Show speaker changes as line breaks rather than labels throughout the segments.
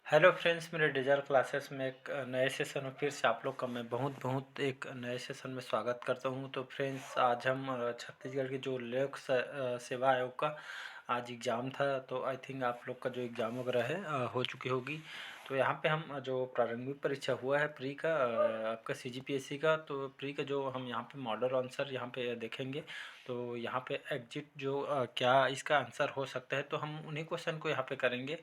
Hello friends, मेरे digital classes में एक नए सेशन में फिर से आप लोग का मैं बहुत बहुत एक नए सेशन में स्वागत करता हूं। तो फ्रेंड्स, आज हम छत्तीसगढ़ के जो लोक सेवा आयोग का आज एग्ज़ाम था, तो आई थिंक आप लोग का जो एग्ज़ाम वगैरह है हो चुकी होगी। तो यहाँ पे हम जो प्रारंभिक परीक्षा हुआ है प्री का आपका सीजीपीएससी का, तो प्री का जो हम यहाँ पे मॉडल आंसर यहाँ पे देखेंगे। तो यहाँ पे एग्जिट जो क्या इसका आंसर हो सकता है, तो हम उन्हीं क्वेश्चन को यहाँ पे करेंगे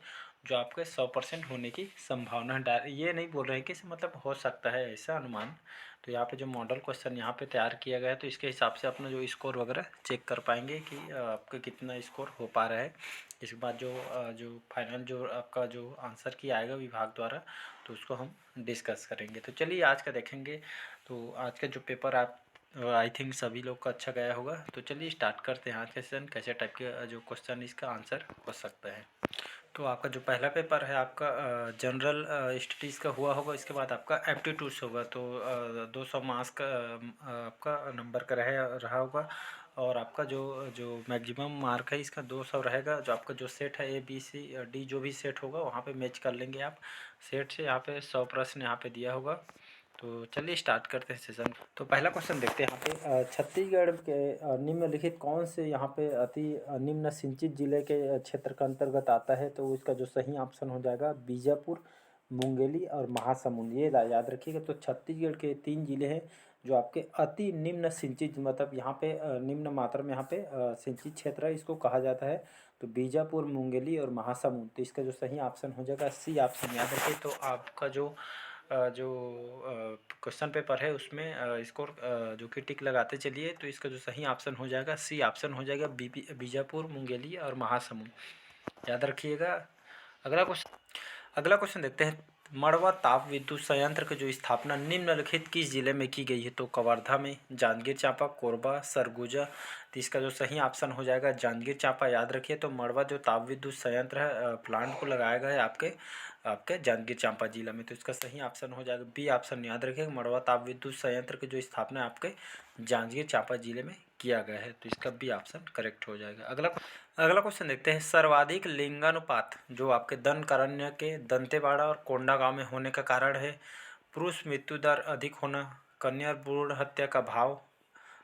जो आपके 100% होने की संभावना है। ये नहीं बोल रहे हैं कि मतलब हो सकता है ऐसा अनुमान। तो यहाँ पे जो मॉडल क्वेश्चन यहाँ पे तैयार किया गया है, तो इसके हिसाब से अपना जो स्कोर वगैरह चेक कर पाएंगे कि आपका कितना स्कोर हो पा रहा है। इसके बाद जो फाइनल जो आपका जो आंसर की आएगा विभाग द्वारा, तो उसको हम डिस्कस करेंगे। तो चलिए आज का देखेंगे। तो आज का जो पेपर आप आई थिंक सभी लोग का अच्छा गया होगा। तो चलिए स्टार्ट करते हैं आज का सेशन, कैसे टाइप के जो क्वेश्चन इसका आंसर हो सकता है। तो आपका जो पहला पेपर है आपका जनरल स्टडीज़ का हुआ होगा। इसके बाद आपका एप्टीट्यूड्स होगा। तो 200 मार्क्स का आपका नंबर का रहा होगा। और आपका जो जो मैक्सिमम मार्क है इसका 200 रहेगा। जो आपका जो सेट है ABCD जो भी सेट होगा वहाँ पे मैच कर लेंगे आप। सेट से यहाँ पे 100 प्रश्न यहाँ पे दिया होगा। तो चलिए स्टार्ट करते हैं सेशन। तो पहला क्वेश्चन देखते हैं यहाँ पे छत्तीसगढ़ के निम्नलिखित कौन से यहाँ पे अति निम्न सिंचित जिले के क्षेत्र का अंतर्गत आता है। तो इसका जो सही ऑप्शन हो जाएगा बीजापुर, मुंगेली और महासमुंद। ये याद रखिएगा। तो छत्तीसगढ़ के 3 जिले हैं जो आपके अति निम्न सिंचित, मतलब यहाँ पे निम्न मात्रा में यहाँ पे सिंचित क्षेत्र है, इसको कहा जाता है। तो बीजापुर, मुंगेली और महासमुंद। तो इसका जो सही ऑप्शन हो जाएगा सी ऑप्शन, याद रखिए। तो आपका जो क्वेश्चन पेपर है उसमें स्कोर जो कि टिक लगाते चलिए। तो इसका जो सही ऑप्शन हो जाएगा सी ऑप्शन हो जाएगा बीजापुर, मुंगेली और महासमुंद, याद रखिएगा। अगला क्वेश्चन देखते हैं। मड़वा ताप विद्युत संयंत्र की जो स्थापना निम्नलिखित किस जिले में की गई है। तो कवर्धा में, जांजगीर चांपा, कोरबा, सरगुजा। तो इसका जो सही ऑप्शन हो जाएगा जांजगीर चांपा, याद रखिए। तो मड़वा जो ताप विद्युत संयंत्र है प्लांट को लगाया गया है आपके आपके जांजगीर चांपा जिला में। तो इसका सही ऑप्शन हो जाएगा बी ऑप्शन, याद रखिए। मड़वा ताप विद्युत संयंत्र की जो स्थापना आपके जांजगीर चांपा जिले में किया गया है। तो इसका बी ऑप्शन करेक्ट हो जाएगा। अगला क्वेश्चन देखते हैं। सर्वाधिक लिंगानुपात जो आपके दंडकारण्य के दंतेवाड़ा और कोंडागांव में होने का कारण है। पुरुष मृत्यु दर अधिक होना, कन्या भ्रूण हत्या का भाव,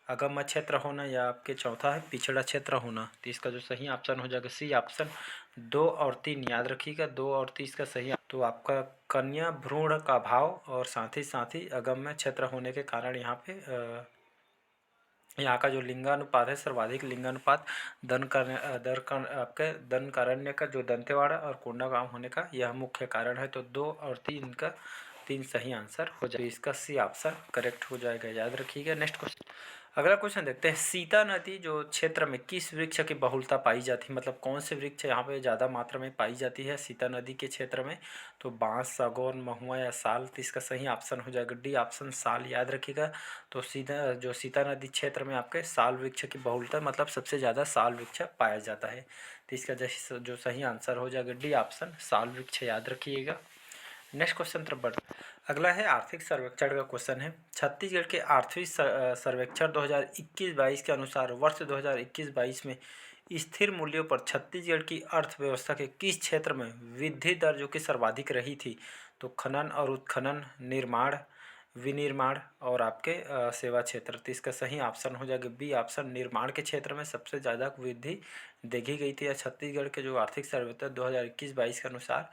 अगम्य क्षेत्र होना, या आपके चौथा है पिछड़ा क्षेत्र होना। तो इसका जो सही ऑप्शन हो जाएगा सी ऑप्शन 2 और 3, याद रखिएगा। 2 और 3 का सही। तो आपका कन्या भ्रूण का भाव और साथ ही अगम्य क्षेत्र होने के कारण यहाँ का जो लिंगानुपात है, सर्वाधिक लिंगानुपात आपके दंडकारण्य का जो दंतेवाड़ा और कोंडागांव होने का यह मुख्य कारण है। तो 2 और 3 का 3 सही आंसर हो जाएगा। तो इसका सी ऑप्शन करेक्ट हो जाएगा, याद रखिएगा। नेक्स्ट क्वेश्चन, अगला क्वेश्चन देखते हैं। सीता नदी जो क्षेत्र में किस वृक्ष की बहुलता पाई जाती है, मतलब कौन से वृक्ष यहाँ पे ज़्यादा मात्रा में पाई जाती है सीता नदी के क्षेत्र में। तो बांस, सागौन, महुआ या साल। तो इसका सही ऑप्शन हो जाएगा डी ऑप्शन साल, याद रखिएगा। तो सीता नदी क्षेत्र में आपके साल वृक्ष की बहुलता, मतलब सबसे ज़्यादा साल वृक्ष पाया जाता है। तो इसका जो सही आंसर हो जाएगा डी ऑप्शन साल वृक्ष, याद रखिएगा। नेक्स्ट क्वेश्चन तरफ बढ़। अगला है आर्थिक सर्वेक्षण का क्वेश्चन है। छत्तीसगढ़ के आर्थिक सर्वेक्षण 2021-22 के अनुसार वर्ष 2021-22 में स्थिर मूल्यों पर छत्तीसगढ़ की अर्थव्यवस्था के किस क्षेत्र में वृद्धि दर जो कि सर्वाधिक रही थी। तो खनन और उत्खनन, निर्माण, विनिर्माण और आपके सेवा क्षेत्र। तो इसका सही ऑप्शन हो जाएगा बी ऑप्शन, निर्माण के क्षेत्र में सबसे ज़्यादा वृद्धि देखी गई थी। छत्तीसगढ़ के जो आर्थिक सर्वेक्षण 2021-22 के अनुसार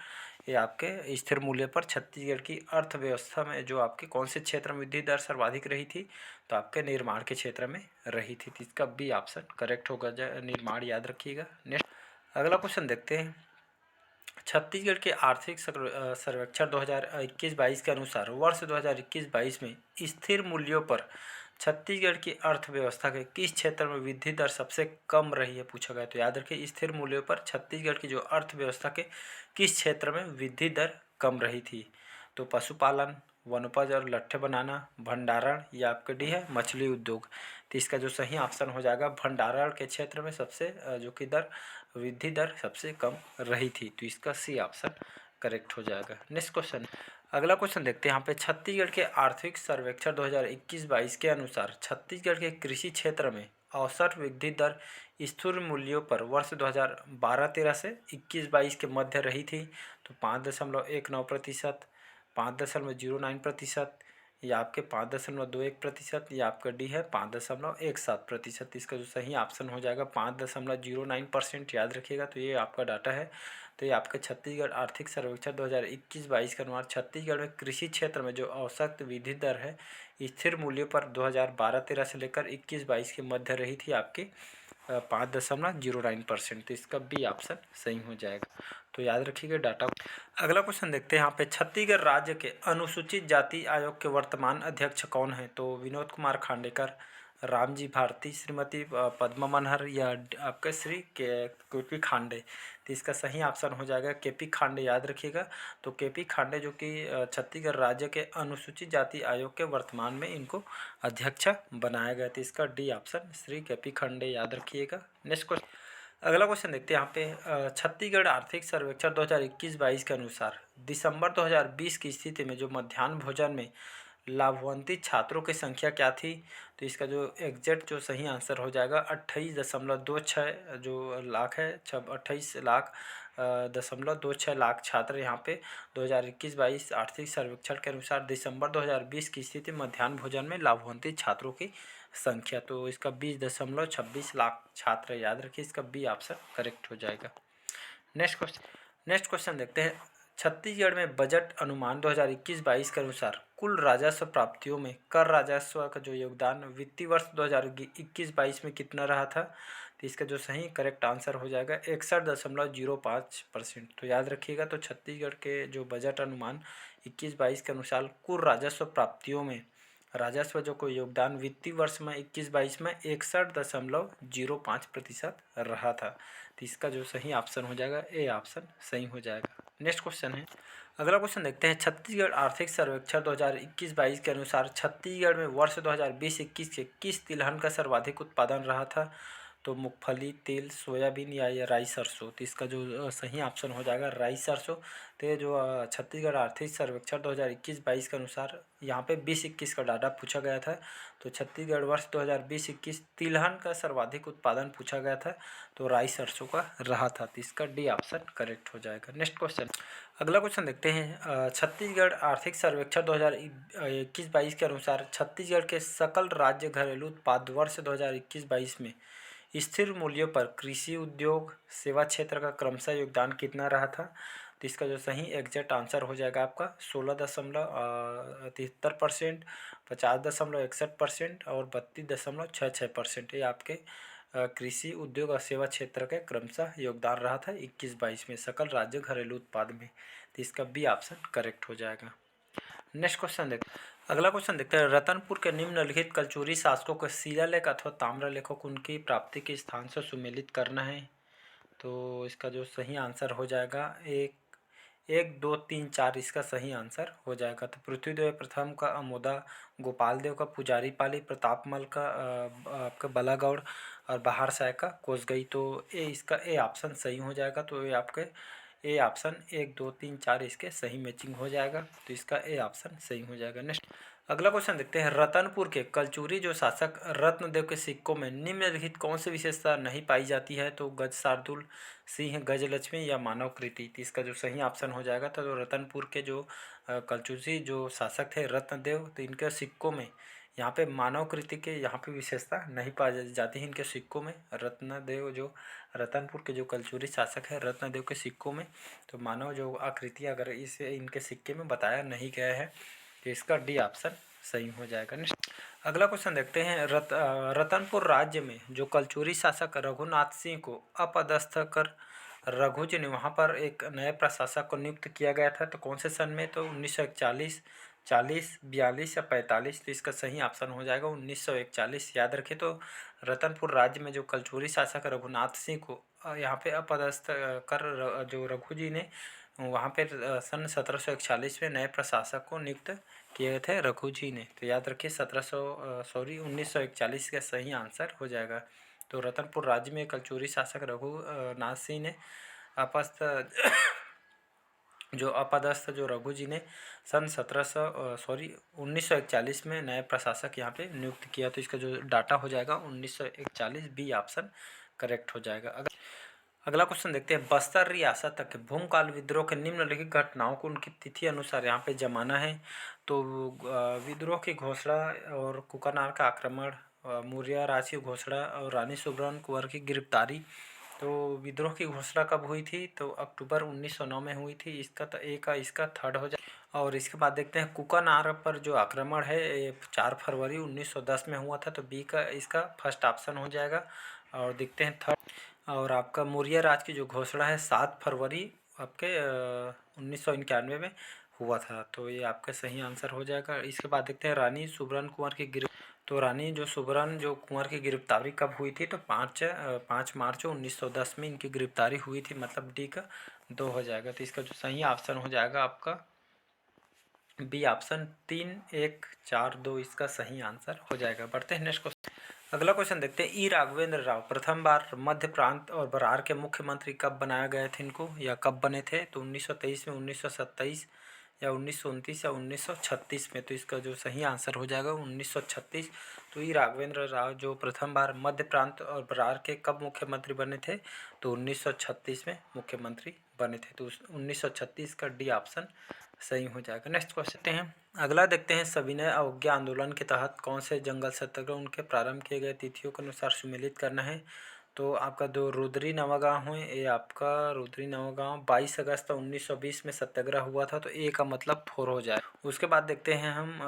ये आपके स्थिर मूल्य पर छत्तीसगढ़ की अर्थव्यवस्था में जो आपके कौन से क्षेत्र में वृद्धि दर सर्वाधिक रही थी। तो आपके निर्माण के क्षेत्र में रही थी। तो इसका बी ऑप्शन करेक्ट होगा, निर्माण, याद रखिएगा। नेक्स्ट अगला क्वेश्चन देखते हैं। छत्तीसगढ़ के आर्थिक सर्वेक्षण 2021-22 के अनुसार वर्ष 2021-22 में स्थिर मूल्यों पर छत्तीसगढ़ की अर्थव्यवस्था के किस क्षेत्र में वृद्धि दर सबसे कम रही है, पूछा गया। तो याद रखिए स्थिर मूल्यों पर छत्तीसगढ़ की जो अर्थव्यवस्था के किस क्षेत्र में वृद्धि दर कम रही थी। तो पशुपालन, वनोपज और लट्ठे बनाना, भंडारण, या आपके डी है मछली उद्योग। तो इसका जो सही ऑप्शन हो जाएगा भंडारण के क्षेत्र में सबसे जो कि वृद्धि दर सबसे कम रही थी। तो इसका सी ऑप्शन करेक्ट हो जाएगा। नेक्स्ट क्वेश्चन, अगला क्वेश्चन देखते हैं यहाँ पे। छत्तीसगढ़ के आर्थिक सर्वेक्षण 2021-22 के अनुसार छत्तीसगढ़ के कृषि क्षेत्र में औसत वृद्धि दर स्थिर मूल्यों पर वर्ष 2012-13 से 21-22 के मध्य रही थी। तो 5.19%, 5.09%, या आपके 5.21%, या आपका डी है 5.17%। इसका जो सही ऑप्शन हो जाएगा 5.09%, याद रखिएगा। तो ये आपका डाटा है। तो ये आपका छत्तीसगढ़ आर्थिक सर्वेक्षण 2021-22 के अनुसार छत्तीसगढ़ में कृषि क्षेत्र में जो औसत वृद्धि दर है स्थिर मूल्यों पर 2012-13 से लेकर 21-22 के मध्य रही थी आपकी 5.09%। तो इसका बी ऑप्शन सही हो जाएगा। तो याद रखिएगा डाटा। अगला क्वेश्चन देखते हैं यहाँ पे, छत्तीसगढ़ राज्य के अनुसूचित जाति आयोग के वर्तमान अध्यक्ष कौन है? तो विनोद कुमार खांडेकर, रामजी भारती, श्रीमती पद्मा मनहर, या आपके श्री केपी खांडे। तो इसका सही ऑप्शन हो जाएगा केपी खांडे, याद रखिएगा। तो केपी खांडे जो कि छत्तीसगढ़ राज्य के अनुसूचित जाति आयोग के वर्तमान में इनको अध्यक्ष बनाया गया। तो इसका D option Shri KP Khande, याद रखिएगा। नेक्स्ट क्वेश्चन, अगला क्वेश्चन देखते हैं यहाँ पे, छत्तीसगढ़ आर्थिक सर्वेक्षण 2021-22 के अनुसार दिसंबर 2020 की स्थिति में जो मध्याह्न भोजन में लाभान्वित छात्रों की संख्या क्या थी? तो इसका जो एग्जैक्ट जो सही आंसर हो जाएगा 28.26 जो लाख है, 28.26 लाख छात्र यहाँ पे 2021-22 आर्थिक सर्वेक्षण के अनुसार दिसंबर 2020 की स्थिति मध्याह्न भोजन में लाभान्वित छात्रों की संख्या। तो इसका 20.26 लाख छात्र, याद रखिए। इसका बी ऑप्शन करेक्ट हो जाएगा। नेक्स्ट क्वेश्चन देखते हैं, छत्तीसगढ़ में बजट अनुमान 2021-22 के अनुसार कुल राजस्व प्राप्तियों में कर राजस्व का जो योगदान वित्तीय वर्ष 2021-22 में कितना रहा था? तो इसका जो सही करेक्ट आंसर हो जाएगा 61.05%। तो याद रखिएगा। तो छत्तीसगढ़ के जो बजट अनुमान 21-22 के अनुसार कुल राजस्व प्राप्तियों में राजस्व जो कोई योगदान वित्तीय वर्ष में 21-22 में 61.05% रहा था। तो इसका जो सही ऑप्शन हो जाएगा ए ऑप्शन सही हो जाएगा। नेक्स्ट क्वेश्चन है, अगला क्वेश्चन देखते हैं, छत्तीसगढ़ आर्थिक सर्वेक्षण 2021-22 के अनुसार छत्तीसगढ़ में वर्ष 2020-21 के किस तिलहन का सर्वाधिक उत्पादन रहा था? तो मूंगफली, तिल, सोयाबीन, या राई सरसों। तो इसका जो सही ऑप्शन हो जाएगा राई सरसों। तो ये जो छत्तीसगढ़ आर्थिक सर्वेक्षण 2021-22 के अनुसार यहाँ पे 20-21 का डाटा पूछा गया था। तो छत्तीसगढ़ वर्ष 2020-21 तिलहन का सर्वाधिक उत्पादन पूछा गया था, तो राई सरसों का रहा था। तो इसका डी ऑप्शन करेक्ट हो जाएगा। नेक्स्ट क्वेश्चन, अगला क्वेश्चन देखते हैं, छत्तीसगढ़ आर्थिक सर्वेक्षण 2021-22 के अनुसार छत्तीसगढ़ के सकल राज्य घरेलू उत्पाद वर्ष 2021-22 में स्थिर मूल्यों पर कृषि उद्योग सेवा क्षेत्र का क्रमशः योगदान कितना रहा था? तो इसका जो सही एग्जैक्ट आंसर हो जाएगा आपका 16.73%, 50.61% और 32.66%। ये आपके कृषि उद्योग और सेवा क्षेत्र के क्रमशः योगदान रहा था 21-22 में सकल राज्य घरेलू उत्पाद में। तो इसका बी ऑप्शन करेक्ट हो जाएगा। नेक्स्ट क्वेश्चन देखते हैं, अगला क्वेश्चन देखते हैं, रतनपुर के निम्नलिखित कलचुरी शासकों को शिलालेख अथवा ताम्रलेखों को उनकी प्राप्ति के स्थान से सुमेलित करना है। तो इसका जो सही आंसर हो जाएगा 1, 2, 3, 4 इसका सही आंसर हो जाएगा। तो पृथ्वीदेव प्रथम का अमोदा, गोपाल देव का पुजारी पाली, प्रतापमल का आपका बलागौड़ और बाहर साय का कोसगई। तो ए इसका ए ऑप्शन सही हो जाएगा। तो ये आपके ए ऑप्शन 1, 2, 3, 4 इसके सही मैचिंग हो जाएगा। तो इसका ए ऑप्शन सही हो जाएगा। नेक्स्ट अगला क्वेश्चन देखते हैं, रतनपुर के कलचुरी जो शासक रत्नदेव के सिक्कों में निम्नलिखित कौन सी विशेषता नहीं पाई जाती है? तो गज शार्दुल, सिंह, गजलक्ष्मी या मानव कृति। तो इसका जो सही ऑप्शन हो जाएगा। तो रतनपुर के जो कलचुरी जो शासक थे रत्नदेव, तो इनके सिक्कों में यहाँ पे मानव कृति के यहाँ पे विशेषता नहीं पाई जाती है इनके सिक्कों में। रत्नदेव जो रतनपुर के जो कलचुरी शासक है रत्नदेव के सिक्कों में तो मानव जो आकृति अगर इसे इनके सिक्के में बताया नहीं गया है, तो इसका डी ऑप्शन सही हो जाएगा। नेक्स्ट अगला क्वेश्चन देखते हैं, रतनपुर राज्य में जो कलचुरी शासक रघुनाथ सिंह को अपदस्थ कर रघु जी ने वहाँ पर एक नए प्रशासक को नियुक्त किया गया था। तो कौन से सन में? तो 1941, 40, 42 या 45। तो इसका सही ऑप्शन हो जाएगा 1941। याद रखें। तो रतनपुर राज्य में जो कलचुरी शासक रघुनाथ सिंह को यहाँ पे अपदस्थ कर जो रघु जी ने वहाँ पे सन 1741 में नए प्रशासक को नियुक्त किए थे रघु जी ने। तो याद रखिए 1941 का सही आंसर हो जाएगा। तो रतनपुर राज्य में कलचुरी शासक रघुनाथ सिंह ने अपदस्थ जो रघु जी ने सन 1941 में नए प्रशासक यहाँ पे नियुक्त किया। तो इसका जो डाटा हो जाएगा 1941 बी ऑप्शन करेक्ट हो जाएगा। अगला क्वेश्चन देखते हैं, बस्तर रियासत के भूमकाल विद्रोह के निम्नलिखित घटनाओं को उनकी तिथि अनुसार यहाँ पे जमाना है। तो विद्रोह की घोषणा और कुकानार का आक्रमण, मौर्य राज की घोषणा और रानी सुब्रन कुंवर की गिरफ्तारी। तो विद्रोह की घोषणा कब हुई थी? तो अक्टूबर 1909 में हुई थी। इसका तो ए का इसका थर्ड हो जाए। और इसके बाद देखते हैं, कुकानार पर जो आक्रमण है ये 4 फरवरी 1910 में हुआ था। तो बी का इसका फर्स्ट ऑप्शन हो जाएगा। और देखते हैं थर्ड, और आपका मौर्य राज की जो घोषणा है 7 फरवरी आपके 1991 में हुआ था। तो ये आपका सही आंसर हो जाएगा। इसके बाद देखते हैं, रानी सुब्रन कुंवर की तो रानी जो सुब्रन जो कुंवर की गिरफ्तारी कब हुई थी? तो 5 मार्च 1910 में इनकी गिरफ्तारी हुई थी। मतलब डी का 2 हो जाएगा। तो इसका जो सही ऑप्शन हो जाएगा आपका बी ऑप्शन 3, 1, 4, 2 इसका सही आंसर हो जाएगा। बढ़ते हैं नेक्स्ट क्वेश्चन। अगला क्वेश्चन देखते हैं, ई राघवेंद्र राव प्रथम बार मध्य प्रांत और बरार के मुख्यमंत्री कब बनाए गए थे इनको, या कब बने थे? तो 1923 में, 1927 या 1929 या 1936 में। तो इसका जो सही आंसर हो जाएगा 1936। तो ई राघवेंद्र राव जो प्रथम बार मध्य प्रांत और बरार के कब मुख्यमंत्री बने थे? तो 1936 में मुख्यमंत्री बने थे। तो 1936 का डी ऑप्शन सही हो जाएगा। नेक्स्ट क्वेश्चन हैं, अगला देखते हैं, सविनय अवज्ञा आंदोलन के तहत कौन से जंगल सत्याग्रह उनके प्रारंभ किए गए तिथियों के अनुसार सुमेलित करना है। तो आपका जो रुद्री नवागांव है, ये आपका रुद्री नवागांव 22 अगस्त 1920 में सत्याग्रह हुआ था। तो ए का मतलब 4 हो जाए। उसके बाद देखते हैं हम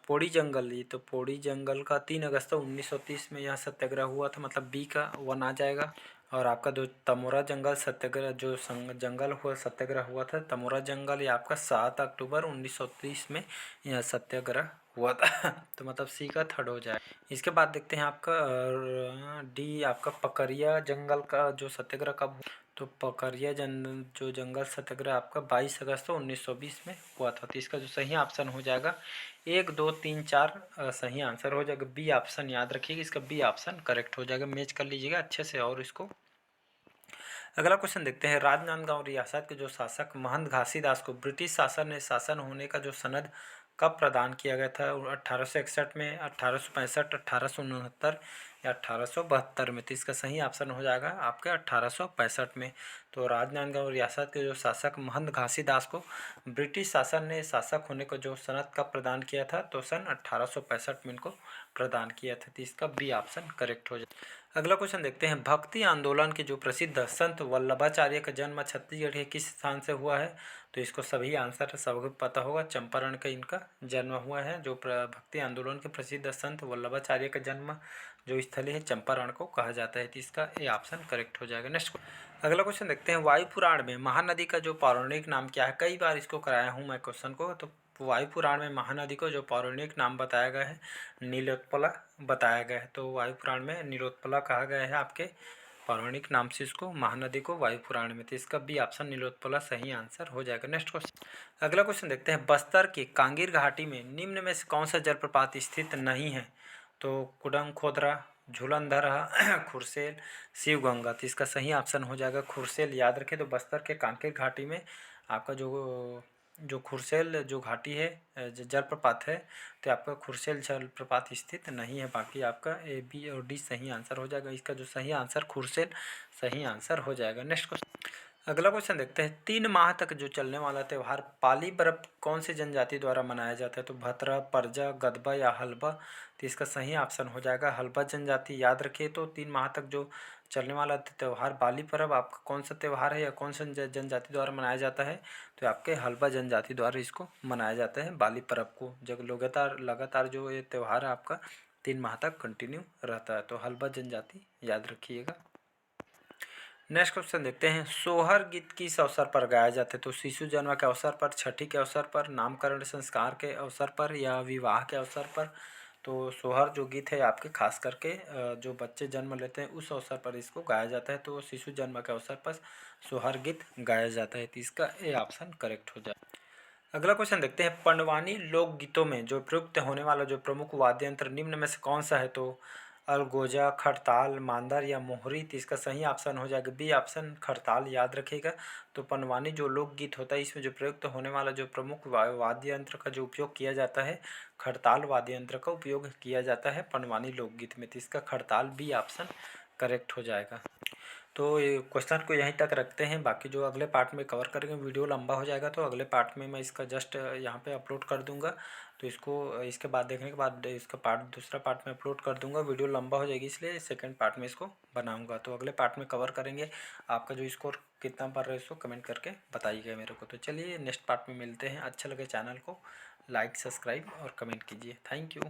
पौड़ी जंगल, ये तो पौड़ी जंगल का 3 अगस्त 1930 में यह सत्याग्रह हुआ था। मतलब बी का 1 आ जाएगा। और आपका जो तमोरा जंगल सत्याग्रह जो जंगल हुआ सत्याग्रह हुआ था, तमोरा जंगल, ये आपका 7 अक्टूबर 1930 में यह सत्याग्रह हुआ था। तो मतलब सी का थर्ड हो जाए। इसके बाद देखते हैं आपका डी, आपका पकरिया जंगल का जो सत्याग्रह कब हुआ? तो पकरिया जो जंगल सत्याग्रह आपका 22 अगस्त 1920 में हुआ था। तो इसका जो सही ऑप्शन हो जाएगा 1, 2, 3, 4 सही आंसर हो जाएगा। बी ऑप्शन याद रखिएगा, इसका बी ऑप्शन करेक्ट हो जाएगा। मैच कर लीजिएगा अच्छे से। और इसको अगला क्वेश्चन देखते हैं, राजनांदगांव रियासत के जो शासक महंत घासीदास को ब्रिटिश शासन ने शासन होने का जो सनद कब प्रदान किया गया था? 1861 में, 1865, 1869 या 1872 में। तो इसका सही ऑप्शन हो जाएगा आपके 1865 में। तो राजनांदगांव रियासत के जो शासक महंत घासीदास को ब्रिटिश शासन ने शासक होने को जो सनद कब प्रदान किया था? तो सन 1865 में इनको प्रदान किया था। तो इसका बी ऑप्शन करेक्ट हो जाए। अगला क्वेश्चन देखते हैं, भक्ति आंदोलन के जो प्रसिद्ध संत वल्लभाचार्य का जन्म छत्तीसगढ़ के किस स्थान से हुआ है? तो इसको सभी आंसर सबको पता होगा, चंपारण का इनका जन्म हुआ है। जो भक्ति आंदोलन के प्रसिद्ध संत वल्लभाचार्य का जन्म जो स्थल है चंपारण को कहा जाता है। तो इसका ए ऑप्शन करेक्ट हो जाएगा। नेक्स्ट अगला क्वेश्चन देखते हैं, वायु पुराण में महानदी का जो पौराणिक नाम क्या है? कई बार इसको कराया हूँ मैं क्वेश्चन को। तो वायु पुराण में महानदी को जो पौराणिक नाम बताया गया है नीलोत्पला बताया गया है। तो वायु पुराण में नीलोत्पला कहा गया है आपके पौराणिक नाम से इसको, महानदी को वायु पुराण में। तो इसका बी ऑप्शन नीलोत्पला सही आंसर हो जाएगा। नेक्स्ट क्वेश्चन अगला क्वेश्चन देखते हैं, बस्तर की कांगीर घाटी में निम्न में से कौन सा जलप्रपात स्थित नहीं है? तो कुडम खोदरा, झूलनधर, खुरसेल, शिव गंगा। तो इसका सही ऑप्शन हो जाएगा खुरसेल। याद रखें, तो बस्तर के कांकेर घाटी में आपका जो खुरसेल जो घाटी है जलप्रपात है, तो आपका खुरसेल जलप्रपात स्थित नहीं है। बाकी आपका ए, बी और डी सही आंसर हो जाएगा। इसका जो सही आंसर खुरसेल सही आंसर हो जाएगा। नेक्स्ट क्वेश्चन अगला क्वेश्चन देखते हैं, 3 माह तक जो चलने वाला त्यौहार पाली पर्व कौन सी जनजाति द्वारा मनाया जाता है? तो भतरा, परजा, गदबा या हलबा। तो इसका सही ऑप्शन हो जाएगा हलबा जनजाति। याद रखिए, तो 3 माह तक जो चलने वाला त्यौहार बाली पर्व आपका कौन सा त्यौहार है या कौन सा जनजाति द्वारा मनाया जाता है? तो आपके हलबा जनजाति द्वारा इसको मनाया जाता है बाली पर्व को। जब लगातार जो ये त्यौहार है आपका 3 माह तक कंटिन्यू रहता है। तो हलबा जनजाति याद रखिएगा। नेक्स्ट क्वेश्चन देखते हैं, सोहर गीत किस अवसर पर गाया जाता है? तो शिशु जन्म के अवसर पर, छठी के अवसर पर, नामकरण संस्कार के अवसर पर या विवाह के अवसर पर। तो सोहर जो गीत है आपके खास करके जो बच्चे जन्म लेते हैं उस अवसर पर इसको गाया जाता है। तो शिशु जन्म के अवसर पर सोहर गीत गाया जाता है। तो इसका ए ऑप्शन करेक्ट हो जाए। अगला क्वेश्चन देखते हैं, पंडवानी लोकगीतों में जो प्रयुक्त होने वाला जो प्रमुख वाद्य यंत्र निम्न में से कौन सा है? तो अलगोजा, खड़ताल, मांदर या मोहरी। तो इसका सही ऑप्शन हो जाएगा बी ऑप्शन खड़ताल। याद रखिएगा, तो पंडवानी जो लोकगीत होता है इसमें जो प्रयुक्त होने वाला जो प्रमुख वाद्य यंत्र का जो उपयोग किया जाता है खड़ताल वाद्य यंत्र का उपयोग किया जाता है पंडवानी लोकगीत में। तो इसका खड़ताल बी ऑप्शन करेक्ट हो जाएगा। तो ये क्वेश्चन को यहीं तक रखते हैं, बाकी जो अगले पार्ट में कवर करेंगे, वीडियो लंबा हो जाएगा तो अगले पार्ट में मैं इसका जस्ट यहाँ पे अपलोड कर दूँगा। तो इसको इसके बाद देखने के बाद इसका दूसरा पार्ट में अपलोड कर दूँगा। वीडियो लंबा हो जाएगी इसलिए सेकंड पार्ट में इसको बनाऊँगा। तो अगले पार्ट में कवर करेंगे। आपका जो स्कोर कितना पड़ रहा है इसको कमेंट करके बताइएगा मेरे को। तो चलिए नेक्स्ट पार्ट में मिलते हैं। अच्छा लगे चैनल को लाइक, सब्सक्राइब और कमेंट कीजिए। Thank you.